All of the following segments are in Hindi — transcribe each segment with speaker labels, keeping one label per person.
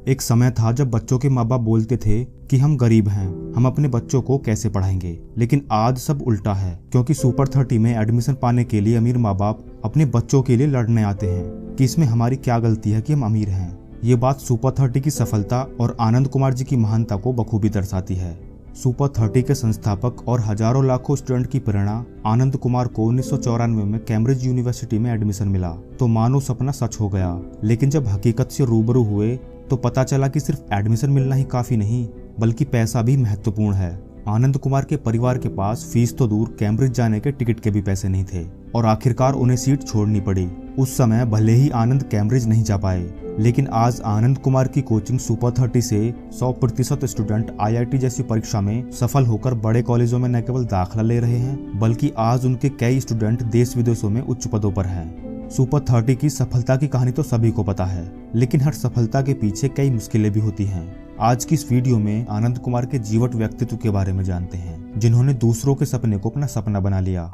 Speaker 1: एक समय था जब बच्चों के माँ बाप बोलते थे कि हम गरीब हैं, हम अपने बच्चों को कैसे पढ़ाएंगे। लेकिन आज सब उल्टा है, क्योंकि सुपर 30 में एडमिशन पाने के लिए अमीर माँ बाप अपने बच्चों के लिए लड़ने आते हैं कि इसमें हमारी क्या गलती है कि हम अमीर हैं। ये बात सुपर 30 की सफलता और आनंद कुमार जी की महानता को बखूबी दर्शाती है। सुपर 30 के संस्थापक और हजारों लाखों स्टूडेंट की प्रेरणा आनंद कुमार को 1994 में कैम्ब्रिज यूनिवर्सिटी में एडमिशन मिला तो मानो सपना सच हो गया। लेकिन जब हकीकत से रूबरू हुए तो पता चला कि सिर्फ एडमिशन मिलना ही काफी नहीं, बल्कि पैसा भी महत्वपूर्ण है। आनंद कुमार के परिवार के पास फीस तो दूर कैम्ब्रिज जाने के टिकट के भी पैसे नहीं थे और आखिरकार उन्हें सीट छोड़नी पड़ी। उस समय भले ही आनंद कैम्ब्रिज नहीं जा पाए, लेकिन आज आनंद कुमार की कोचिंग सुपर 30 से 100% स्टूडेंट IIT जैसी परीक्षा में सफल होकर बड़े कॉलेजों में न केवल दाखिला ले रहे हैं, बल्कि आज उनके कई स्टूडेंट देश विदेशों में उच्च पदों पर हैं। सुपर 30 की सफलता की कहानी तो सभी को पता है, लेकिन हर सफलता के पीछे कई मुश्किलें भी होती हैं। आज की इस वीडियो में आनंद कुमार के जीवट व्यक्तित्व के बारे में जानते हैं, जिन्होंने दूसरों के सपने को अपना सपना बना लिया।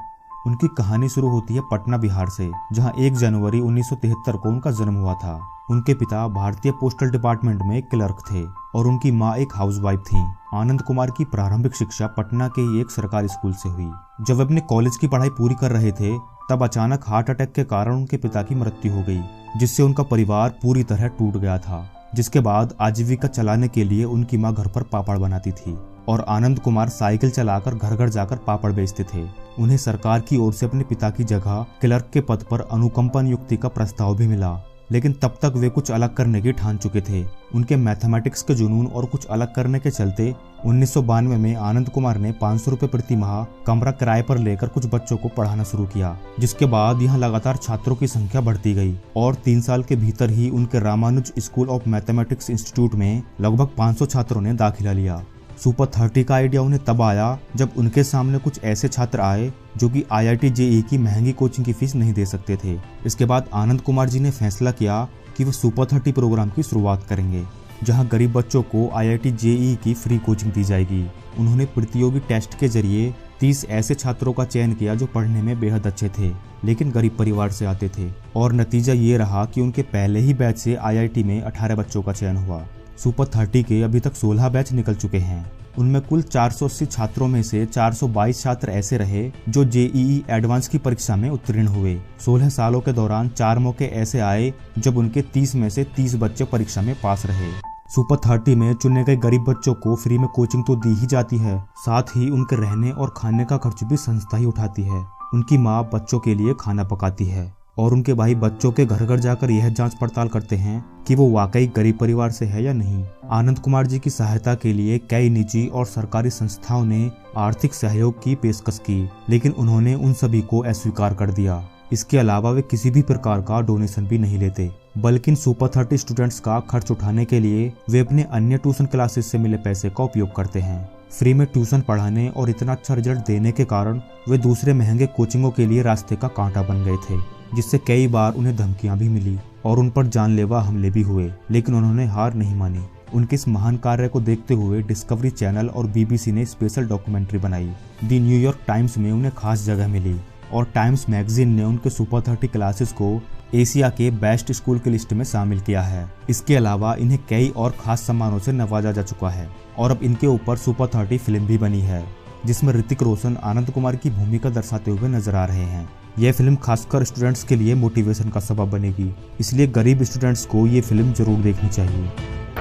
Speaker 1: उनकी कहानी शुरू होती है पटना बिहार से, जहां 1 जनवरी 1973 को उनका जन्म हुआ था। उनके पिता भारतीय पोस्टल डिपार्टमेंट में क्लर्क थे और उनकी मां एक हाउसवाइफ थी। आनंद कुमार की प्रारंभिक शिक्षा पटना के ही एक सरकारी स्कूल से हुई। जब वे अपने कॉलेज की पढ़ाई पूरी कर रहे थे, तब अचानक हार्ट अटैक के कारण उनके पिता की मृत्यु हो गई, जिससे उनका परिवार पूरी तरह टूट गया था। जिसके बाद आजीविका चलाने के लिए उनकी मां घर पर पापड़ बनाती थी और आनंद कुमार साइकिल चलाकर घर घर जाकर पापड़ बेचते थे। उन्हें सरकार की ओर से अपने पिता की जगह क्लर्क के पद पर अनुकंपा नियुक्ति का प्रस्ताव भी मिला, लेकिन तब तक वे कुछ अलग करने की ठान चुके थे। उनके मैथमेटिक्स के जुनून और कुछ अलग करने के चलते 1992 में आनंद कुमार ने 500 रुपए प्रति माह कमरा किराए पर लेकर कुछ बच्चों को पढ़ाना शुरू किया, जिसके बाद यहाँ लगातार छात्रों की संख्या बढ़ती गई और 3 साल के भीतर ही उनके Ramanujan school of mathematics institute में लगभग 500 छात्रों ने दाखिला लिया। सुपर 30 का आइडिया उन्हें तब आया जब उनके सामने कुछ ऐसे छात्र आए जो कि IIT JEE की महंगी कोचिंग की फीस नहीं दे सकते थे। इसके बाद आनंद कुमार जी ने फैसला किया कि वो सुपर 30 प्रोग्राम की शुरुआत करेंगे, जहां गरीब बच्चों को IIT JEE की फ्री कोचिंग दी जाएगी। उन्होंने प्रतियोगी टेस्ट के जरिए 30 ऐसे छात्रों का चयन किया जो पढ़ने में बेहद अच्छे थे, लेकिन गरीब परिवार से आते थे, और नतीजा ये रहा कि उनके पहले ही बैच से IIT में 18 बच्चों का चयन हुआ। सुपर 30 के अभी तक 16 बैच निकल चुके हैं। उनमें कुल 480 छात्रों में से 422 छात्र ऐसे रहे जो JEE एडवांस की परीक्षा में उत्तीर्ण हुए। 16 सालों के दौरान 4 मौके ऐसे आए जब उनके 30 में से 30 बच्चे परीक्षा में पास रहे। सुपर 30 में चुने गए गरीब बच्चों को फ्री में कोचिंग तो दी ही जाती है, साथ ही उनके रहने और खाने का खर्च भी संस्था ही उठाती है। उनकी माँ बच्चों के लिए खाना पकाती है और उनके भाई बच्चों के घर घर जाकर यह जांच पड़ताल करते हैं कि वो वाकई गरीब परिवार से है या नहीं। आनंद कुमार जी की सहायता के लिए कई निजी और सरकारी संस्थाओं ने आर्थिक सहयोग की पेशकश की, लेकिन उन्होंने उन सभी को अस्वीकार कर दिया। इसके अलावा वे किसी भी प्रकार का डोनेशन भी नहीं लेते, बल्कि सुपर 30 स्टूडेंट्स का खर्च उठाने के लिए वे अपने अन्य ट्यूशन क्लासेस से मिले पैसे का उपयोग करते हैं। फ्री में ट्यूशन पढ़ाने और इतना अच्छा रिजल्ट देने के कारण वे दूसरे महंगे कोचिंगों के लिए रास्ते का कांटा बन गए थे, जिससे कई बार उन्हें धमकियां भी मिली और उन पर जानलेवा हमले भी हुए, लेकिन उन्होंने हार नहीं मानी। उनके इस महान कार्य को देखते हुए डिस्कवरी चैनल और BBC ने स्पेशल डॉक्यूमेंट्री बनाई। दी न्यूयॉर्क टाइम्स में उन्हें खास जगह मिली और टाइम्स मैगजीन ने उनके सुपर 30 क्लासेस को एशिया के बेस्ट स्कूल की लिस्ट में शामिल किया है। इसके अलावा इन्हें कई और खास सम्मानों से नवाजा जा चुका है और अब इनके ऊपर सुपर 30 फिल्म भी बनी है, जिसमें ऋतिक रोशन आनंद कुमार की भूमिका दर्शाते हुए नजर आ रहे हैं। यह फिल्म खासकर स्टूडेंट्स के लिए मोटिवेशन का सबब बनेगी, इसलिए गरीब स्टूडेंट्स को ये फिल्म जरूर देखनी चाहिए।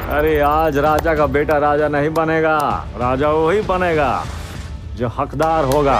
Speaker 2: अरे आज राजा का बेटा राजा नहीं बनेगा, राजा वही बनेगा जो हकदार होगा।